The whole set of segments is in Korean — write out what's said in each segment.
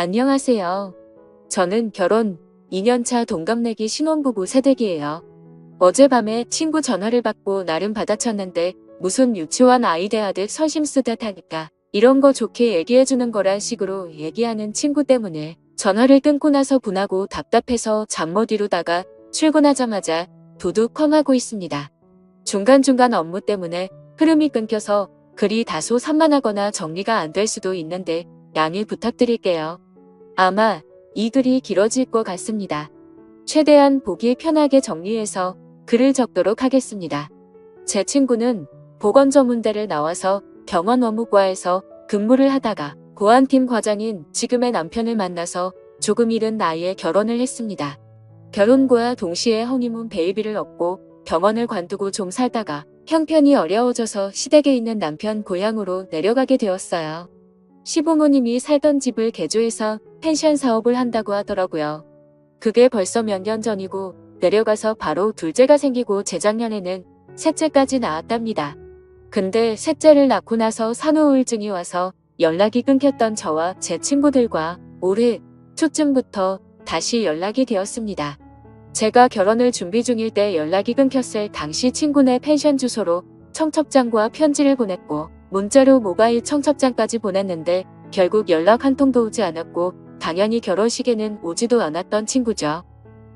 안녕하세요. 저는 결혼 2년차 동갑내기 신혼부부 새댁이에요. 어젯밤에 친구 전화를 받고 나름 받아쳤는데 무슨 유치원 아이 대하듯 설심 쓰듯 하니까 이런 거 좋게 얘기해주는 거란 식으로 얘기하는 친구 때문에 전화를 끊고 나서 분하고 답답해서 잠 못 이루다가 출근하자마자 도둑 컴하고 있습니다. 중간중간 업무 때문에 흐름이 끊겨서 글이 다소 산만하거나 정리가 안 될 수도 있는데 양해 부탁드릴게요. 아마 이 글이 길어질 것 같습니다. 최대한 보기 편하게 정리해서 글을 적도록 하겠습니다. 제 친구는 보건전문대를 나와서 병원 업무과에서 근무를 하다가 보안팀 과장인 지금의 남편을 만나서 조금 이른 나이에 결혼을 했습니다. 결혼과 동시에 허니문 베이비를 얻고 병원을 관두고 좀 살다가 형편이 어려워져서 시댁에 있는 남편 고향으로 내려가게 되었어요. 시부모님이 살던 집을 개조해서 펜션 사업을 한다고 하더라고요. 그게 벌써 몇 년 전이고 내려가서 바로 둘째가 생기고 재작년에는 셋째까지 낳았답니다. 근데 셋째를 낳고 나서 산후우울증이 와서 연락이 끊겼던 저와 제 친구들과 올해 초쯤부터 다시 연락이 되었습니다. 제가 결혼을 준비 중일 때 연락이 끊겼을 당시 친구네 펜션 주소로 청첩장과 편지를 보냈고 문자로 모바일 청첩장까지 보냈는데 결국 연락 한 통도 오지 않았고 당연히 결혼식에는 오지도 않았던 친구죠.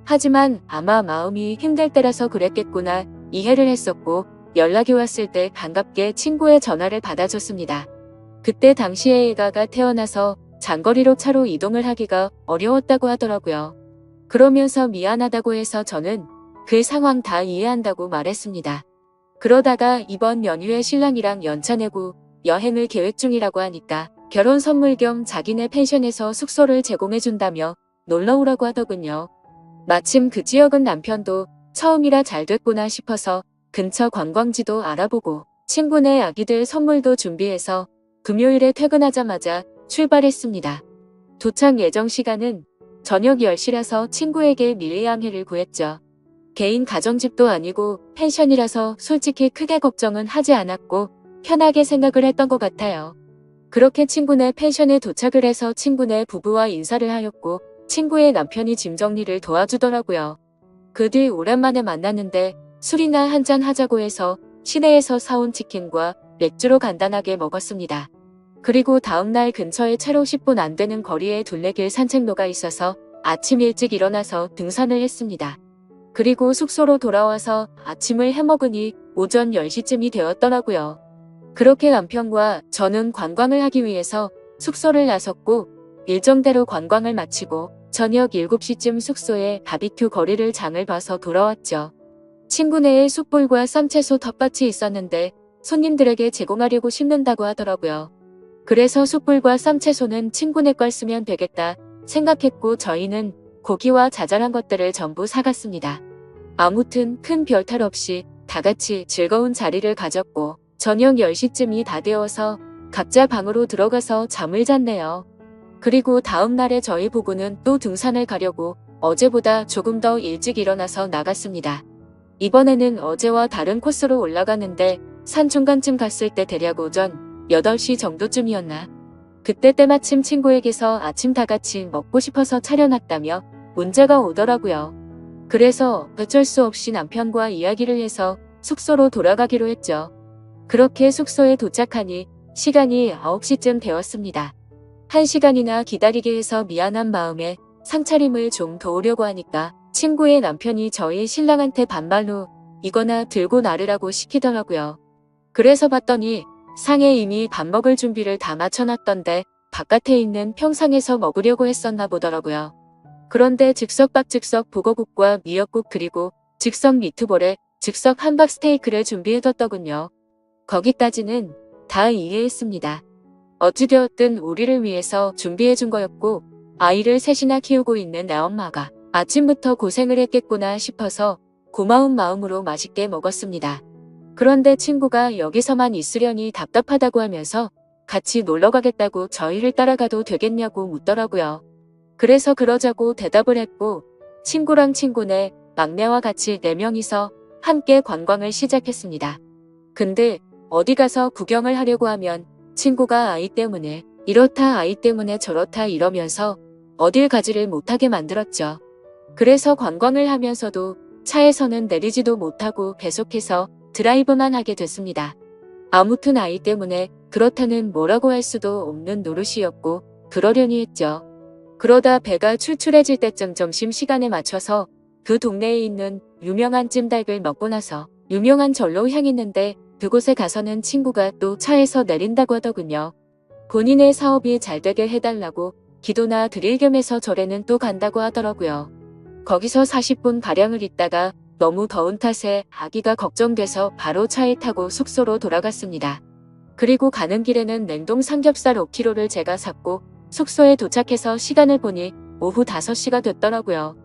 하지만 아마 마음이 힘들 때라서 그랬겠구나 이해를 했었고 연락이 왔을 때 반갑게 친구의 전화를 받아줬습니다. 그때 당시에 애가가 태어나서 장거리로 차로 이동을 하기가 어려웠다고 하더라고요. 그러면서 미안하다고 해서 저는 그 상황 다 이해한다고 말했습니다. 그러다가 이번 연휴에 신랑이랑 연차 내고 여행을 계획 중이라고 하니까 결혼 선물 겸 자기네 펜션에서 숙소를 제공해준다며 놀러오라고 하더군요. 마침 그 지역은 남편도 처음이라 잘 됐구나 싶어서 근처 관광지도 알아보고 친구네 아기들 선물도 준비해서 금요일에 퇴근하자마자 출발했습니다. 도착 예정 시간은 저녁 10시라서 친구에게 미리 양해를 구했죠. 개인 가정집도 아니고 펜션이라서 솔직히 크게 걱정은 하지 않았고 편하게 생각을 했던 것 같아요. 그렇게 친구네 펜션에 도착을 해서 친구네 부부와 인사를 하였고 친구의 남편이 짐 정리를 도와주더라고요. 그 뒤 오랜만에 만났는데 술이나 한잔 하자고 해서 시내에서 사온 치킨과 맥주로 간단하게 먹었습니다. 그리고 다음날 근처에 차로 10분 안 되는 거리에 둘레길 산책로가 있어서 아침 일찍 일어나서 등산을 했습니다. 그리고 숙소로 돌아와서 아침을 해먹으니 오전 10시쯤이 되었더라고요. 그렇게 남편과 저는 관광을 하기 위해서 숙소를 나섰고 일정대로 관광을 마치고 저녁 7시쯤 숙소에 바비큐 거리를 장을 봐서 돌아왔죠. 친구네에 숯불과 쌈채소 텃밭이 있었는데 손님들에게 제공하려고 심는다고 하더라고요. 그래서 숯불과 쌈채소는 친구네 걸 쓰면 되겠다 생각했고 저희는 고기와 자잘한 것들을 전부 사갔습니다. 아무튼 큰 별탈 없이 다같이 즐거운 자리를 가졌고 저녁 10시쯤이 다 되어서 각자 방으로 들어가서 잠을 잤네요. 그리고 다음날에 저희 부부는 또 등산을 가려고 어제보다 조금 더 일찍 일어나서 나갔습니다. 이번에는 어제와 다른 코스로 올라가는데 산 중간쯤 갔을 때 대략 오전 8시 정도쯤이었나. 그때 때마침 친구에게서 아침 다같이 먹고 싶어서 차려놨다며 문자가 오더라고요. 그래서 어쩔 수 없이 남편과 이야기를 해서 숙소로 돌아가기로 했죠. 그렇게 숙소에 도착하니 시간이 9시쯤 되었습니다. 1시간이나 기다리게 해서 미안한 마음에 상차림을 좀 도우려고 하니까 친구의 남편이 저희 신랑한테 반말로 이거나 들고 나르라고 시키더라고요. 그래서 봤더니 상에 이미 밥 먹을 준비를 다 마쳐놨던데 바깥에 있는 평상에서 먹으려고 했었나 보더라고요. 그런데 즉석 북어국과 미역국 그리고 즉석 미트볼에 즉석 함박 스테이크를 준비해뒀더군요. 거기까지는 다 이해했습니다. 어찌되었든 우리를 위해서 준비해준 거였고 아이를 셋이나 키우고 있는 내 엄마가 아침부터 고생을 했겠구나 싶어서 고마운 마음으로 맛있게 먹었습니다. 그런데 친구가 여기서만 있으려니 답답하다고 하면서 같이 놀러 가겠다고 저희를 따라가도 되겠냐고 묻더라고요. 그래서 그러자고 대답을 했고 친구랑 친구네 막내와 같이 4명이서 함께 관광을 시작했습니다. 근데 어디 가서 구경을 하려고 하면 친구가 아이 때문에 이렇다 아이 때문에 저렇다 이러면서 어딜 가지를 못하게 만들었죠. 그래서 관광을 하면서도 차에서는 내리지도 못하고 계속해서 드라이브만 하게 됐습니다. 아무튼 아이 때문에 그렇다는 뭐라고 할 수도 없는 노릇이었고 그러려니 했죠. 그러다 배가 출출해질 때쯤 점심시간에 맞춰서 그 동네에 있는 유명한 찜닭을 먹고 나서 유명한 절로 향했는데 그곳에 가서는 친구가 또 차에서 내린다고 하더군요. 본인의 사업이 잘 되게 해달라고 기도나 드릴 겸해서 절에는 또 간다고 하더라고요. 거기서 40분 가량을 있다가 너무 더운 탓에 아기가 걱정돼서 바로 차에 타고 숙소로 돌아갔습니다. 그리고 가는 길에는 냉동 삼겹살 5kg를 제가 샀고 숙소에 도착해서 시간을 보니 오후 5시가 됐더라고요.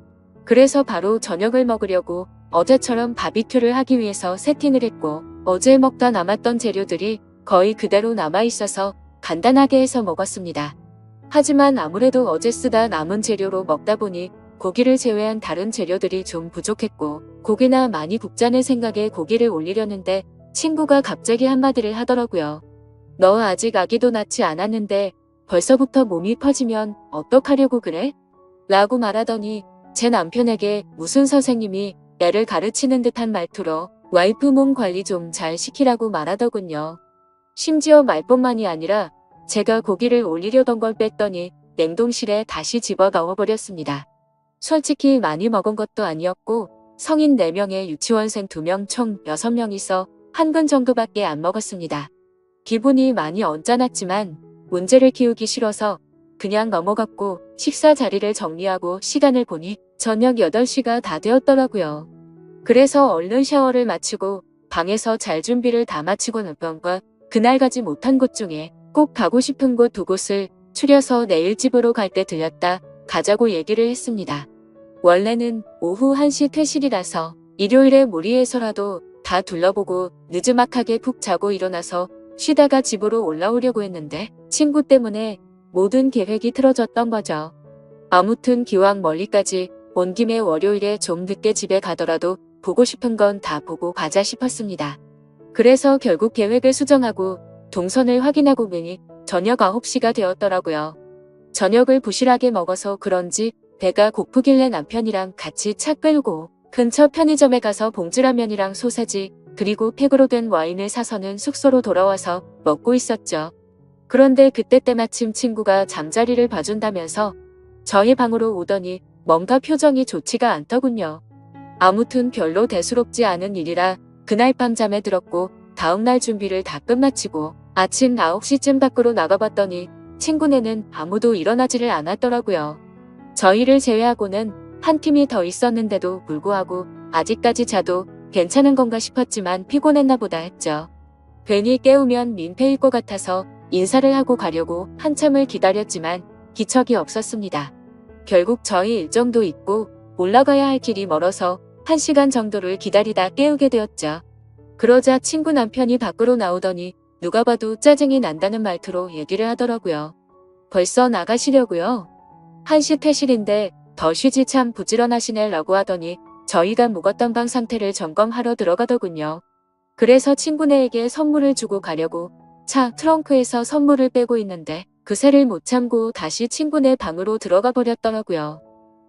그래서 바로 저녁을 먹으려고 어제처럼 바비큐를 하기 위해서 세팅을 했고 어제 먹다 남았던 재료들이 거의 그대로 남아있어서 간단하게 해서 먹었습니다. 하지만 아무래도 어제 쓰다 남은 재료로 먹다 보니 고기를 제외한 다른 재료들이 좀 부족했고 고기나 많이 굽자는 생각에 고기를 올리려는데 친구가 갑자기 한마디를 하더라고요. 너 아직 아기도 낳지 않았는데 벌써부터 몸이 퍼지면 어떡하려고 그래? 라고 말하더니 제 남편에게 무슨 선생님이 애를 가르치는 듯한 말투로 와이프 몸 관리 좀 잘 시키라고 말하더군요. 심지어 말뿐만이 아니라 제가 고기를 올리려던 걸 뺐더니 냉동실에 다시 집어 넣어버렸습니다. 솔직히 많이 먹은 것도 아니었고 성인 4명에 유치원생 2명 총 6명이서 한 근 정도밖에 안 먹었습니다. 기분이 많이 언짢았지만 문제를 키우기 싫어서 그냥 넘어갔고 식사 자리를 정리하고 시간을 보니 저녁 8시가 다 되었더라고요. 그래서 얼른 샤워를 마치고 방에서 잘 준비를 다 마치고 남편과 그날 가지 못한 곳 중에 꼭 가고 싶은 곳 2곳을 추려서 내일 집으로 갈 때 들렸다 가자고 얘기를 했습니다. 원래는 오후 1시 퇴실이라서 일요일에 무리해서라도 다 둘러보고 느즈막하게 푹 자고 일어나서 쉬다가 집으로 올라오려고 했는데 친구 때문에 모든 계획이 틀어졌던 거죠. 아무튼 기왕 멀리까지 온 김에 월요일에 좀 늦게 집에 가더라도 보고 싶은 건 다 보고 가자 싶었습니다. 그래서 결국 계획을 수정하고 동선을 확인하고 보니 저녁 9시가 되었더라고요. 저녁을 부실하게 먹어서 그런지 배가 고프길래 남편이랑 같이 차 끌고 근처 편의점에 가서 봉지라면이랑 소세지 그리고 팩으로 된 와인을 사서는 숙소로 돌아와서 먹고 있었죠. 그런데 그때 때마침 친구가 잠자리를 봐준다면서 저희 방으로 오더니 뭔가 표정이 좋지가 않더군요. 아무튼 별로 대수롭지 않은 일이라 그날 밤 잠에 들었고 다음날 준비를 다 끝마치고 아침 9시쯤 밖으로 나가봤더니 친구네는 아무도 일어나지를 않았더라고요. 저희를 제외하고는 한 팀이 더 있었는데도 불구하고 아직까지 자도 괜찮은 건가 싶었지만 피곤했나 보다 했죠. 괜히 깨우면 민폐일 것 같아서 인사를 하고 가려고 한참을 기다렸지만 기척이 없었습니다. 결국 저희 일정도 있고 올라가야 할 길이 멀어서 1시간 정도를 기다리다 깨우게 되었죠. 그러자 친구 남편이 밖으로 나오더니 누가 봐도 짜증이 난다는 말투로 얘기를 하더라고요. 벌써 나가시려고요? 1시 퇴실인데 더 쉬지 참 부지런하시네 라고 하더니 저희가 묵었던 방 상태를 점검하러 들어가더군요. 그래서 친구네에게 선물을 주고 가려고 차 트렁크에서 선물을 빼고 있는데 그새를 못 참고 다시 친구네 방으로 들어가 버렸더라고요.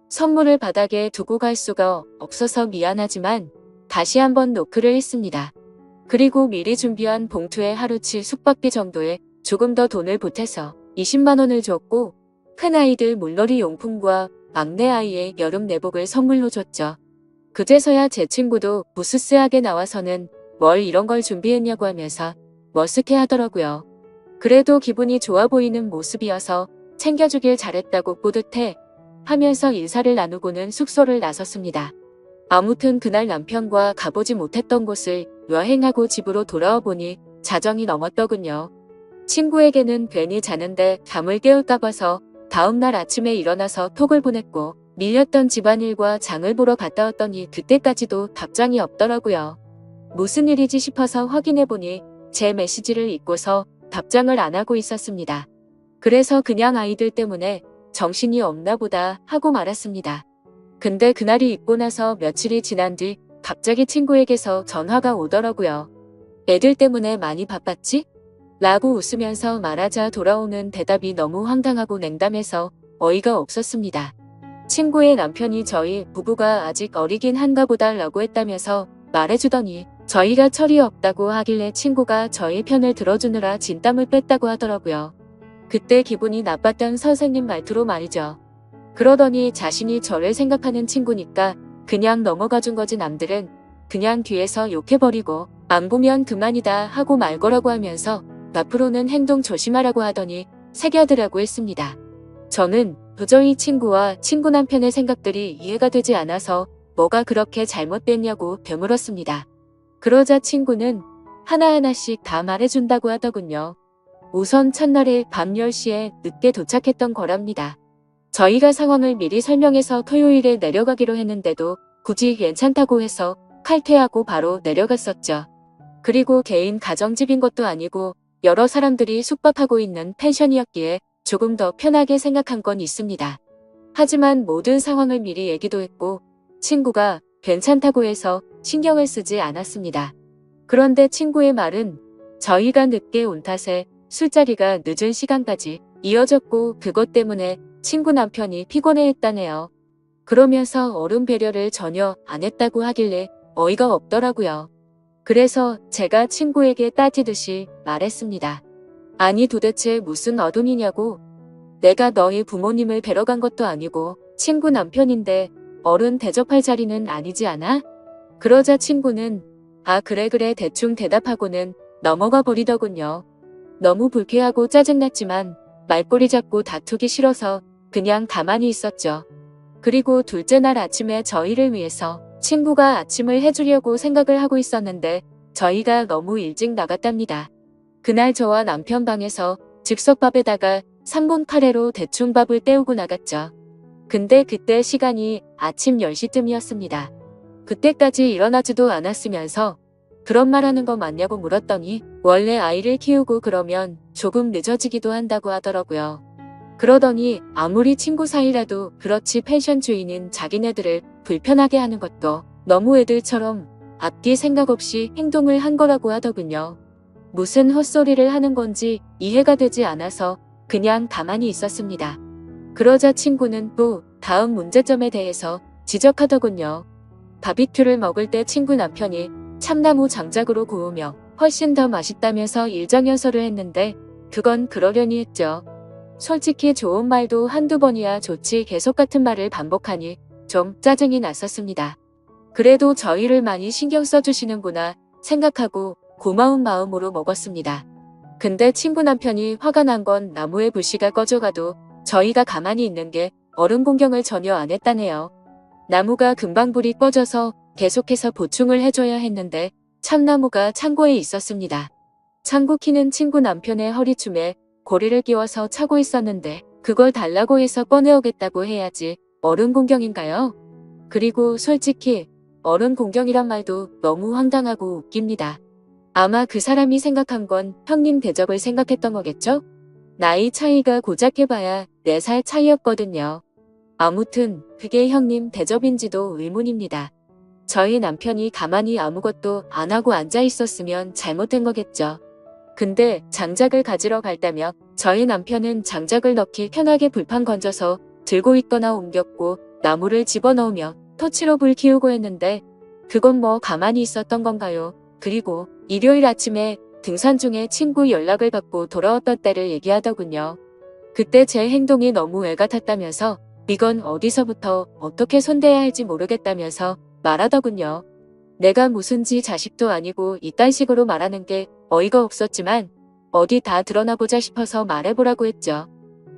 선물을 바닥에 두고 갈 수가 없어서 미안하지만 다시 한번 노크를 했습니다. 그리고 미리 준비한 봉투에 하루치 숙박비 정도에 조금 더 돈을 보태서 20만 원을 줬고 큰아이들 물놀이 용품과 막내아이의 여름 내복을 선물로 줬죠. 그제서야 제 친구도 부스스하게 나와서는 뭘 이런 걸 준비했냐고 하면서 머쓱해 하더라고요. 그래도 기분이 좋아 보이는 모습이어서 챙겨주길 잘했다고 뿌듯해 하면서 인사를 나누고는 숙소를 나섰습니다. 아무튼 그날 남편과 가보지 못했던 곳을 여행하고 집으로 돌아와 보니 자정이 넘었더군요. 친구에게는 괜히 자는데 잠을 깨울까 봐서 다음날 아침에 일어나서 톡을 보냈고 밀렸던 집안일과 장을 보러 갔다 왔더니 그때까지도 답장이 없더라고요. 무슨 일이지 싶어서 확인해보니 제 메시지를 잊고서 답장을 안 하고 있었습니다. 그래서 그냥 아이들 때문에 정신이 없나 보다 하고 말았습니다. 근데 그날이 있고 나서 며칠이 지난 뒤 갑자기 친구에게서 전화가 오더라고요. 애들 때문에 많이 바빴지? 라고 웃으면서 말하자 돌아오는 대답이 너무 황당하고 냉담해서 어이가 없었습니다. 친구의 남편이 저희 부부가 아직 어리긴 한가 보다 라고 했다면서 말해주더니 저희가 철이 없다고 하길래 친구가 저희 편을 들어주느라 진땀을 뺐다고 하더라고요. 그때 기분이 나빴던 선생님 말투로 말이죠. 그러더니 자신이 저를 생각하는 친구니까 그냥 넘어가준 거지 남들은 그냥 뒤에서 욕해버리고 안 보면 그만이다 하고 말 거라고 하면서 앞으로는 행동 조심하라고 하더니 새겨들라고 했습니다. 저는 도저히 친구와 친구 남편의 생각들이 이해가 되지 않아서 뭐가 그렇게 잘못됐냐고 되물었습니다. 그러자 친구는 하나하나씩 다 말해준다고 하더군요. 우선 첫날에 밤 10시에 늦게 도착했던 거랍니다. 저희가 상황을 미리 설명해서 토요일에 내려가기로 했는데도 굳이 괜찮다고 해서 칼퇴하고 바로 내려갔었죠. 그리고 개인 가정집인 것도 아니고 여러 사람들이 숙박하고 있는 펜션이었기에 조금 더 편하게 생각한 건 있습니다. 하지만 모든 상황을 미리 얘기도 했고 친구가 괜찮다고 해서 신경을 쓰지 않았습니다. 그런데 친구의 말은 저희가 늦게 온 탓에 술자리가 늦은 시간까지 이어졌고 그것 때문에 친구 남편이 피곤해했다네요. 그러면서 어른 배려를 전혀 안 했다고 하길래 어이가 없더라고요. 그래서 제가 친구에게 따지듯이 말했습니다. 아니 도대체 무슨 어둠이냐고. 내가 너희 부모님을 뵈러 간 것도 아니고 친구 남편인데 어른 대접할 자리는 아니지 않아? 그러자 친구는 아 그래 대충 대답하고는 넘어가 버리더군요. 너무 불쾌하고 짜증났지만 말꼬리 잡고 다투기 싫어서 그냥 가만히 있었죠. 그리고 둘째 날 아침에 저희를 위해서 친구가 아침을 해주려고 생각을 하고 있었는데 저희가 너무 일찍 나갔답니다. 그날 저와 남편 방에서 즉석밥에다가 3분 카레로 대충 밥을 때우고 나갔죠. 근데 그때 시간이 아침 10시쯤이었습니다. 그때까지 일어나지도 않았으면서 그런 말 하는 거 맞냐고 물었더니 원래 아이를 키우고 그러면 조금 늦어지기도 한다고 하더라고요. 그러더니 아무리 친구 사이라도 그렇지 펜션 주인인 자기네들을 불편하게 하는 것도 너무 애들처럼 앞뒤 생각 없이 행동을 한 거라고 하더군요. 무슨 헛소리를 하는 건지 이해가 되지 않아서 그냥 가만히 있었습니다. 그러자 친구는 또 다음 문제점에 대해서 지적하더군요. 바비큐를 먹을 때 친구 남편이 참나무 장작으로 구우며 훨씬 더 맛있다면서 일정연설을 했는데 그건 그러려니 했죠. 솔직히 좋은 말도 한두 번이야 좋지 계속 같은 말을 반복하니 좀 짜증이 났었습니다. 그래도 저희를 많이 신경 써주시는구나 생각하고 고마운 마음으로 먹었습니다. 근데 친구 남편이 화가 난 건 나무의 불씨가 꺼져가도 저희가 가만히 있는 게 어른 공경을 전혀 안 했다네요. 나무가 금방 불이 꺼져서 계속해서 보충을 해줘야 했는데 참나무가 창고에 있었습니다. 창고 키는 친구 남편의 허리춤에 고리를 끼워서 차고 있었는데 그걸 달라고 해서 꺼내오겠다고 해야지 어른 공경인가요? 그리고 솔직히 어른 공경이란 말도 너무 황당하고 웃깁니다. 아마 그 사람이 생각한 건 형님 대접을 생각했던 거겠죠? 나이 차이가 고작 해봐야 4살 차이였거든요. 아무튼 그게 형님 대접인지도 의문입니다. 저희 남편이 가만히 아무것도 안 하고 앉아 있었으면 잘못된 거겠죠. 근데 장작을 가지러 갈다며 저희 남편은 장작을 넣기 편하게 불판 건져서 들고 있거나 옮겼고 나무를 집어넣으며 토치로 불 키우고 했는데 그건 뭐 가만히 있었던 건가요? 그리고 일요일 아침에 등산 중에 친구 연락을 받고 돌아왔던 때를 얘기하더군요. 그때 제 행동이 너무 애 같았다면서 이건 어디서부터 어떻게 손대야 할지 모르겠다면서 말하더군요. 내가 무슨 지 자식도 아니고 이딴 식으로 말하는 게 어이가 없었지만 어디 다 드러나보자 싶어서 말해보라고 했죠.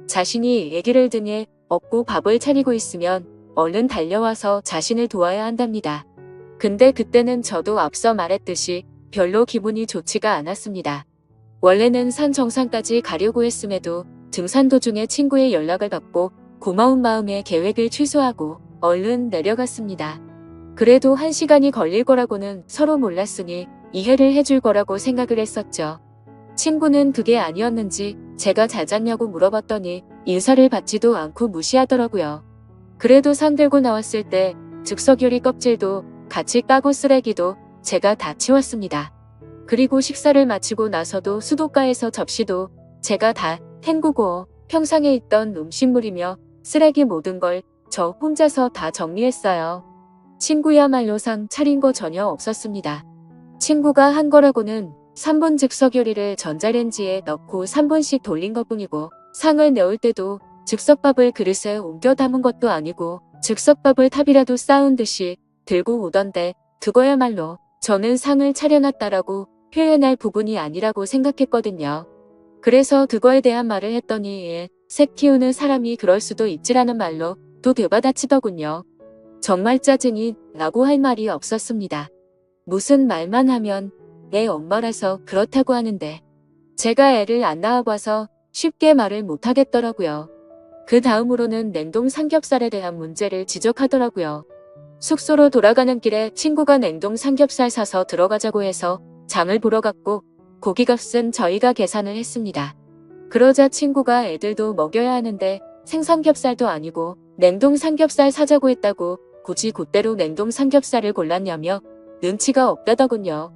자신이 애기를 등에 업고 밥을 차리고 있으면 얼른 달려와서 자신을 도와야 한답니다. 근데 그때는 저도 앞서 말했듯이 별로 기분이 좋지가 않았습니다. 원래는 산 정상까지 가려고 했음에도 등산 도중에 친구의 연락을 받고 고마운 마음에 계획을 취소하고 얼른 내려갔습니다. 그래도 1시간이 걸릴 거라고는 서로 몰랐으니 이해를 해줄 거라고 생각을 했었죠. 친구는 그게 아니었는지 제가 잘 잤냐고 물어봤더니 인사를 받지도 않고 무시하더라고요. 그래도 산 들고 나왔을 때 즉석 유리 껍질도 같이 까고 쓰레기도 제가 다 치웠습니다. 그리고 식사를 마치고 나서도 수도가에서 접시도 제가 다 헹구고 평상에 있던 음식물이며 쓰레기 모든 걸 저 혼자서 다 정리했어요. 친구야말로 상 차린 거 전혀 없었습니다. 친구가 한 거라고는 3분 즉석요리를 전자레인지에 넣고 3분씩 돌린 것뿐이고 상을 내올 때도 즉석밥을 그릇에 옮겨 담은 것도 아니고 즉석밥을 탑이라도 쌓은 듯이 들고 오던데 그거야말로 저는 상을 차려놨다라고 표현할 부분이 아니라고 생각했거든요. 그래서 그거에 대한 말을 했더니 새 키우는 사람이 그럴 수도 있지라는 말로 또 되받아치더군요. 정말 짜증이 라고 할 말이 없었습니다. 무슨 말만 하면 내 엄마라서 그렇다고 하는데 제가 애를 안 낳아봐서 쉽게 말을 못하겠더라고요. 그 다음으로는 냉동 삼겹살에 대한 문제를 지적하더라고요. 숙소로 돌아가는 길에 친구가 냉동 삼겹살 사서 들어가자고 해서 장을 보러 갔고 고기값은 저희가 계산을 했습니다. 그러자 친구가 애들도 먹여야 하는데 생삼겹살도 아니고 냉동 삼겹살 사자고 했다고 굳이 그대로 냉동 삼겹살을 골랐냐며 눈치가 없다더군요.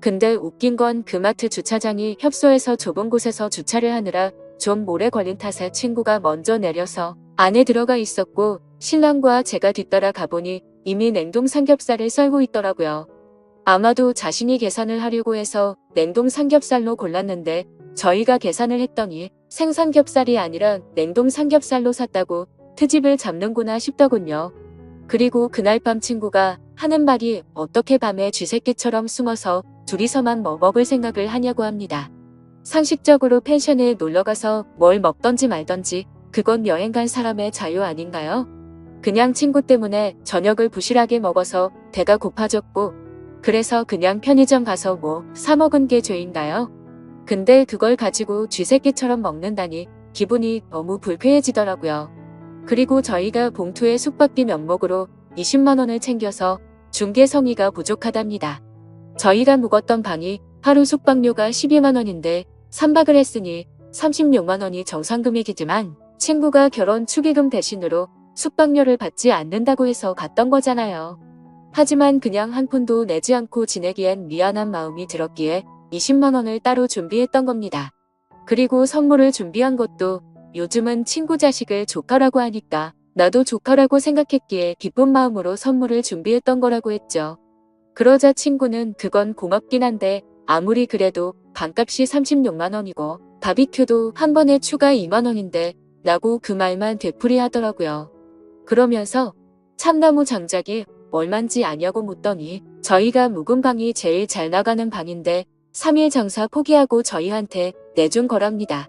근데 웃긴 건 그 마트 주차장이 협소해서 좁은 곳에서 주차를 하느라 좀 오래 걸린 탓에 친구가 먼저 내려서 안에 들어가 있었고 신랑과 제가 뒤따라 가보니 이미 냉동 삼겹살을 썰고 있더라고요. 아마도 자신이 계산을 하려고 해서 냉동 삼겹살로 골랐는데 저희가 계산을 했더니 생삼겹살이 아니라 냉동 삼겹살로 샀다고 트집을 잡는구나 싶더군요. 그리고 그날 밤 친구가 하는 말이 어떻게 밤에 쥐새끼처럼 숨어서 둘이서만 뭐 먹을 생각을 하냐고 합니다. 상식적으로 펜션에 놀러가서 뭘 먹던지 말던지 그건 여행 간 사람의 자유 아닌가요? 그냥 친구 때문에 저녁을 부실하게 먹어서 배가 고파졌고 그래서 그냥 편의점 가서 뭐 사 먹은 게 죄인가요? 근데 그걸 가지고 쥐새끼처럼 먹는다니 기분이 너무 불쾌해지더라고요. 그리고 저희가 봉투에 숙박비 명목으로 20만 원을 챙겨서 중개성의가 부족하답니다. 저희가 묵었던 방이 하루 숙박료가 12만 원인데 3박을 했으니 36만 원이 정상금액이지만 친구가 결혼 축의금 대신으로 숙박료를 받지 않는다고 해서 갔던 거잖아요. 하지만 그냥 한 푼도 내지 않고 지내기엔 미안한 마음이 들었기에 20만 원을 따로 준비했던 겁니다. 그리고 선물을 준비한 것도 요즘은 친구 자식을 조카라고 하니까 나도 조카라고 생각했기에 기쁜 마음으로 선물을 준비했던 거라고 했죠. 그러자 친구는 그건 고맙긴 한데 아무리 그래도 반값이 36만 원이고 바비큐도 한 번에 추가 2만 원인데 라고 그 말만 되풀이하더라고요. 그러면서 참나무 장작이 얼만지 아냐고 묻더니 저희가 묵은 방이 제일 잘 나가는 방인데 3일 장사 포기하고 저희한테 내준 거랍니다.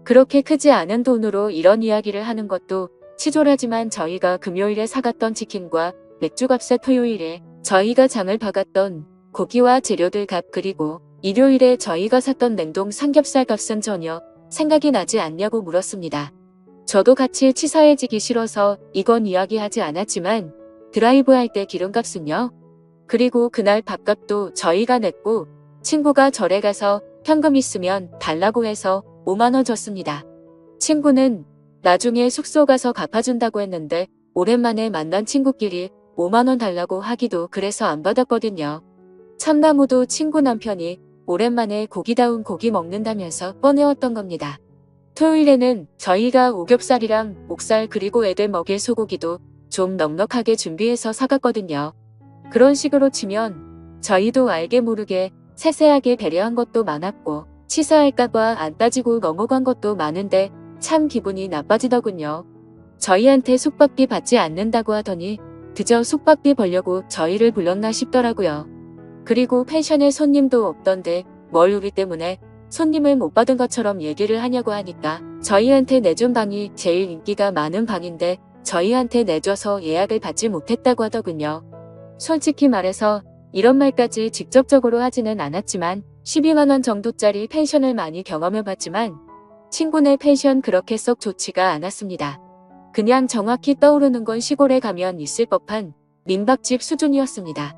그렇게 크지 않은 돈으로 이런 이야기를 하는 것도 치졸하지만 저희가 금요일에 사갔던 치킨과 맥주값에 토요일에 저희가 장을 봐갔던 고기와 재료들 값 그리고 일요일에 저희가 샀던 냉동 삼겹살 값은 전혀 생각이 나지 않냐고 물었습니다. 저도 같이 치사해지기 싫어서 이건 이야기하지 않았지만 드라이브 할 때 기름값은요? 그리고 그날 밥값도 저희가 냈고 친구가 절에 가서 현금 있으면 달라고 해서 5만 원 줬습니다. 친구는 나중에 숙소 가서 갚아준다고 했는데 오랜만에 만난 친구끼리 5만 원 달라고 하기도 그래서 안 받았거든요. 참나무도 친구 남편이 오랜만에 고기다운 고기 먹는다면서 꺼내왔던 겁니다. 토요일에는 저희가 오겹살이랑 목살 그리고 애들 먹일 소고기도 좀 넉넉하게 준비해서 사갔거든요. 그런 식으로 치면 저희도 알게 모르게 세세하게 배려한 것도 많았고 치사할까봐 안 따지고 넘어간 것도 많은데 참 기분이 나빠지더군요. 저희한테 숙박비 받지 않는다고 하더니 그저 숙박비 벌려고 저희를 불렀나 싶더라고요. 그리고 펜션에 손님도 없던데 뭘 우리 때문에 손님을 못 받은 것처럼 얘기를 하냐고 하니까 저희한테 내준 방이 제일 인기가 많은 방인데 저희한테 내줘서 예약을 받지 못했다고 하더군요. 솔직히 말해서 이런 말까지 직접적으로 하지는 않았지만 12만 원 정도짜리 펜션을 많이 경험해봤지만 친구네 펜션 그렇게 썩 좋지가 않았습니다. 그냥 정확히 떠오르는 건 시골에 가면 있을 법한 민박집 수준이었습니다.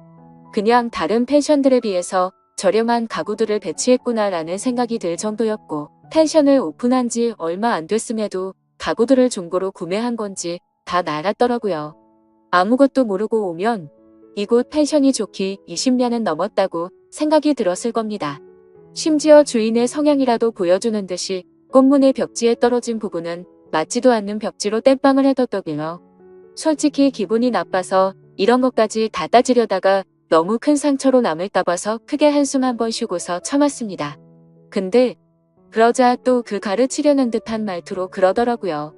그냥 다른 펜션들에 비해서 저렴한 가구들을 배치했구나라는 생각이 들 정도였고 펜션을 오픈한 지 얼마 안 됐음에도 가구들을 중고로 구매한 건지 다 낡았더라고요. 아무것도 모르고 오면 이곳 펜션이 좋기 20년은 넘었다고 생각이 들었을 겁니다. 심지어 주인의 성향이라도 보여주는 듯이 꽃무늬 벽지에 떨어진 부분은 맞지도 않는 벽지로 땜빵을 해뒀더군요. 솔직히 기분이 나빠서 이런 것까지 다 따지려다가 너무 큰 상처로 남을까 봐서 크게 한숨 한번 쉬고서 참았습니다. 근데 그러자 또 그 가르치려는 듯한 말투로 그러더라고요.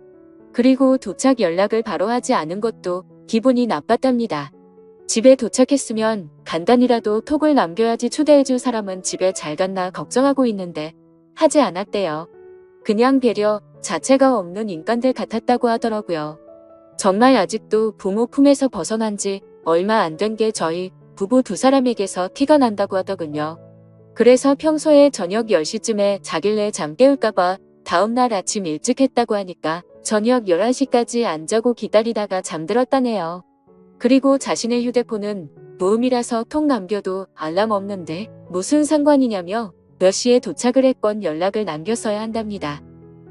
그리고 도착 연락을 바로 하지 않은 것도 기분이 나빴답니다. 집에 도착했으면 간단히라도 톡을 남겨야지 초대해줄 사람은 집에 잘 갔나 걱정하고 있는데 하지 않았대요. 그냥 배려 자체가 없는 인간들 같았다고 하더라고요. 정말 아직도 부모 품에서 벗어난 지 얼마 안 된 게 저희 부부 두 사람에게서 티가 난다고 하더군요. 그래서 평소에 저녁 10시쯤에 자길래 잠 깨울까봐 다음날 아침 일찍 했다고 하니까 저녁 11시까지 안 자고 기다리다가 잠들었다네요. 그리고 자신의 휴대폰은 무음이라서 톡 남겨도 알람 없는데 무슨 상관이냐며 몇 시에 도착을 했건 연락을 남겼어야 한답니다.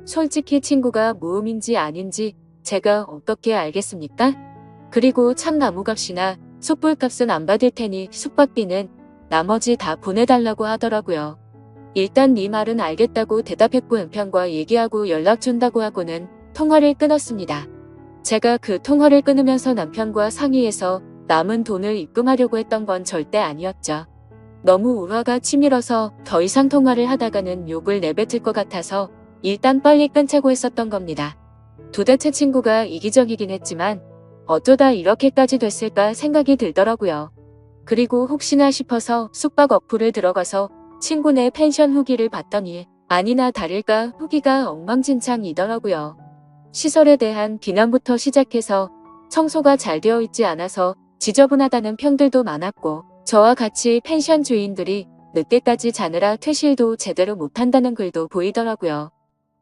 솔직히 친구가 무음인지 아닌지 제가 어떻게 알겠습니까? 그리고 참나무값이나 숯불값은 안 받을 테니 숙박비는 나머지 다 보내달라고 하더라고요. 일단 네 말은 알겠다고 대답했고 남편과 얘기하고 연락 준다고 하고는 통화를 끊었습니다. 제가 그 통화를 끊으면서 남편과 상의해서 남은 돈을 입금하려고 했던 건 절대 아니었죠. 너무 울화가 치밀어서 더 이상 통화를 하다가는 욕을 내뱉을 것 같아서 일단 빨리 끊자고 했었던 겁니다. 도대체 친구가 이기적이긴 했지만 어쩌다 이렇게까지 됐을까 생각이 들더라고요. 그리고 혹시나 싶어서 숙박 어플을 들어가서 친구네 펜션 후기를 봤더니 아니나 다를까 후기가 엉망진창이더라고요. 시설에 대한 비난부터 시작해서 청소가 잘 되어 있지 않아서 지저분하다는 평들도 많았고 저와 같이 펜션 주인들이 늦게까지 자느라 퇴실도 제대로 못한다는 글도 보이더라고요.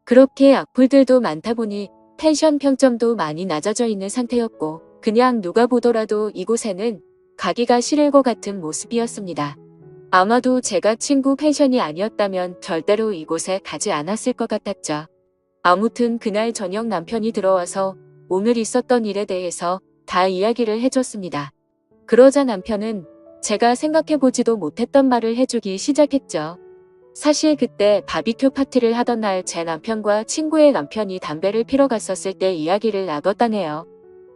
그렇게 악플들도 많다 보니 펜션 평점도 많이 낮아져 있는 상태였고 그냥 누가 보더라도 이곳에는 가기가 싫을 것 같은 모습이었습니다. 아마도 제가 친구 펜션이 아니었다면 절대로 이곳에 가지 않았을 것 같았죠. 아무튼 그날 저녁 남편이 들어와서 오늘 있었던 일에 대해서 다 이야기를 해줬습니다. 그러자 남편은 제가 생각해보지도 못했던 말을 해주기 시작했죠. 사실 그때 바비큐 파티를 하던 날 제 남편과 친구의 남편이 담배를 피러 갔었을 때 이야기를 나눴다네요.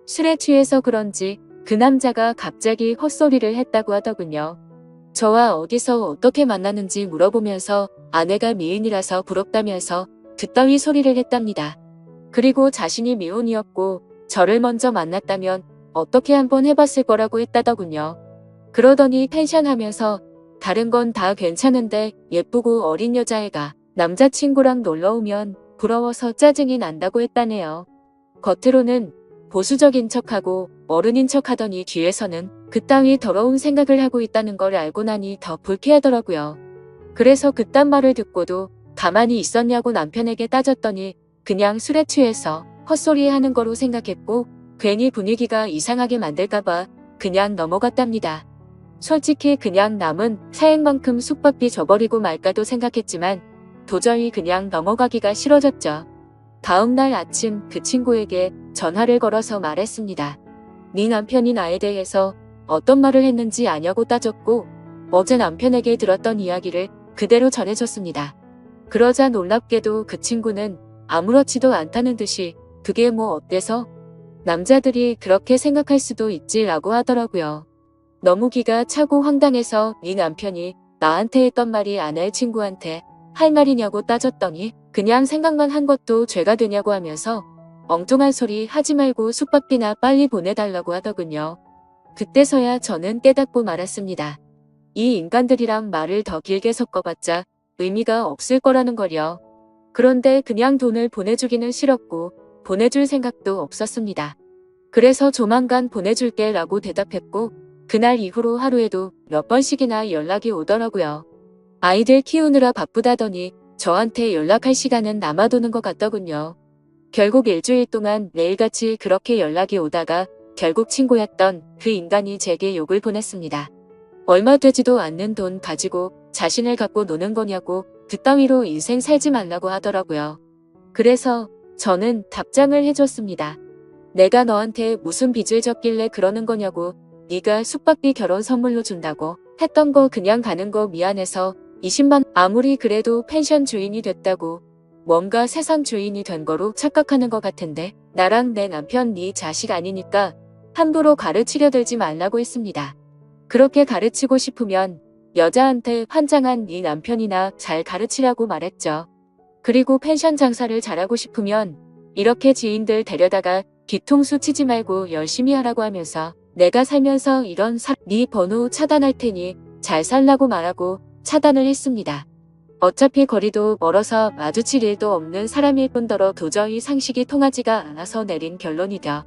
술에 취해서 그런지 그 남자가 갑자기 헛소리를 했다고 하더군요. 저와 어디서 어떻게 만났는지 물어보면서 아내가 미인이라서 부럽다면서 그따위 소리를 했답니다. 그리고 자신이 미혼이었고 저를 먼저 만났다면 어떻게 한번 해봤을 거라고 했다더군요. 그러더니 펜션 하면서 다른 건 다 괜찮은데 예쁘고 어린 여자애가 남자친구랑 놀러오면 부러워서 짜증이 난다고 했다네요. 겉으로는 보수적인 척하고 어른인 척하더니 뒤에서는 그따위 더러운 생각을 하고 있다는 걸 알고 나니 더 불쾌하더라고요. 그래서 그딴 말을 듣고도 가만히 있었냐고 남편에게 따졌더니 그냥 술에 취해서 헛소리 하는 거로 생각했고 괜히 분위기가 이상하게 만들까봐 그냥 넘어갔답니다. 솔직히 그냥 남은 사액만큼 숙박비 줘버리고 말까도 생각했지만 도저히 그냥 넘어가기가 싫어졌죠. 다음날 아침 그 친구에게 전화를 걸어서 말했습니다. 네 남편이 나에 대해서 어떤 말을 했는지 아냐고 따졌고 어제 남편에게 들었던 이야기를 그대로 전해줬습니다. 그러자 놀랍게도 그 친구는 아무렇지도 않다는 듯이 그게 뭐 어때서? 남자들이 그렇게 생각할 수도 있지 라고 하더라고요. 너무 기가 차고 황당해서 네 남편이 나한테 했던 말이 아내의 친구한테 할 말이냐고 따졌더니 그냥 생각만 한 것도 죄가 되냐고 하면서 엉뚱한 소리 하지 말고 숙박비나 빨리 보내달라고 하더군요. 그때서야 저는 깨닫고 말았습니다. 이 인간들이랑 말을 더 길게 섞어봤자 의미가 없을 거라는 걸요. 그런데 그냥 돈을 보내주기는 싫었고 보내줄 생각도 없었습니다. 그래서 조만간 보내줄게 라고 대답했고 그날 이후로 하루에도 몇 번씩이나 연락이 오더라고요. 아이들 키우느라 바쁘다더니 저한테 연락할 시간은 남아도는 것 같더군요. 결국 일주일 동안 매일같이 그렇게 연락이 오다가 결국 친구였던 그 인간이 제게 욕을 보냈습니다. 얼마 되지도 않는 돈 가지고 자신을 갖고 노는 거냐고 그따위로 인생 살지 말라고 하더라고요. 그래서 저는 답장을 해줬습니다. 내가 너한테 무슨 빚을 졌길래 그러는 거냐고. 네가 숙박비 결혼 선물로 준다고 했던 거 그냥 가는 거 미안해서 20만 아무리 그래도 펜션 주인이 됐다고 뭔가 세상 주인이 된 거로 착각하는 것 같은데 나랑 내 남편 네 자식 아니니까 함부로 가르치려 들지 말라고 했습니다. 그렇게 가르치고 싶으면 여자한테 환장한 네 남편이나 잘 가르치라고 말했죠. 그리고 펜션 장사를 잘하고 싶으면 이렇게 지인들 데려다가 뒤통수 치지 말고 열심히 하라고 하면서 내가 살면서 이런 네 번호 차단할 테니 잘 살라고 말하고 차단을 했습니다. 어차피 거리도 멀어서 마주칠 일도 없는 사람일 뿐더러 도저히 상식이 통하지가 않아서 내린 결론이다.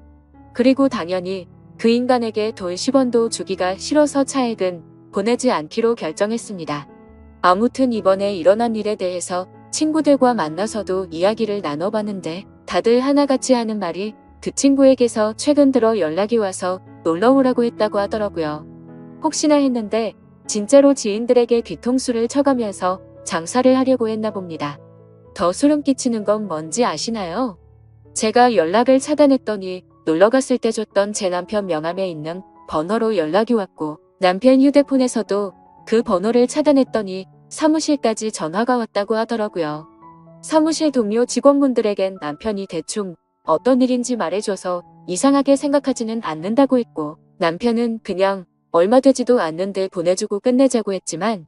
그리고 당연히 그 인간에게 돈 10원도 주기가 싫어서 차액은 보내지 않기로 결정했습니다. 아무튼 이번에 일어난 일에 대해서 친구들과 만나서도 이야기를 나눠봤는데 다들 하나같이 하는 말이 그 친구에게서 최근 들어 연락이 와서 놀러오라고 했다고 하더라고요. 혹시나 했는데 진짜로 지인들에게 뒤통수를 쳐가면서 장사를 하려고 했나 봅니다. 더 소름 끼치는 건 뭔지 아시나요? 제가 연락을 차단했더니 놀러갔을 때 줬던 제 남편 명함에 있는 번호로 연락이 왔고 남편 휴대폰에서도 그 번호를 차단했더니 사무실까지 전화가 왔다고 하더라고요. 사무실 동료 직원분들에겐 남편이 대충 어떤 일인지 말해줘서 이상하게 생각하지는 않는다고 했고 남편은 그냥 얼마 되지도 않는데 보내주고 끝내자고 했지만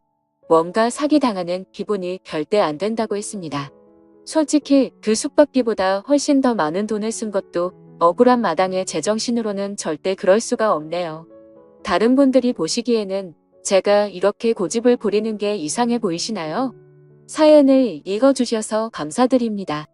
뭔가 사기당하는 기분이 절대 안 된다고 했습니다. 솔직히 그 숙박비보다 훨씬 더 많은 돈을 쓴 것도 억울한 마당에 제정신으로는 절대 그럴 수가 없네요. 다른 분들이 보시기에는 제가 이렇게 고집을 부리는 게 이상해 보이시나요? 사연을 읽어주셔서 감사드립니다.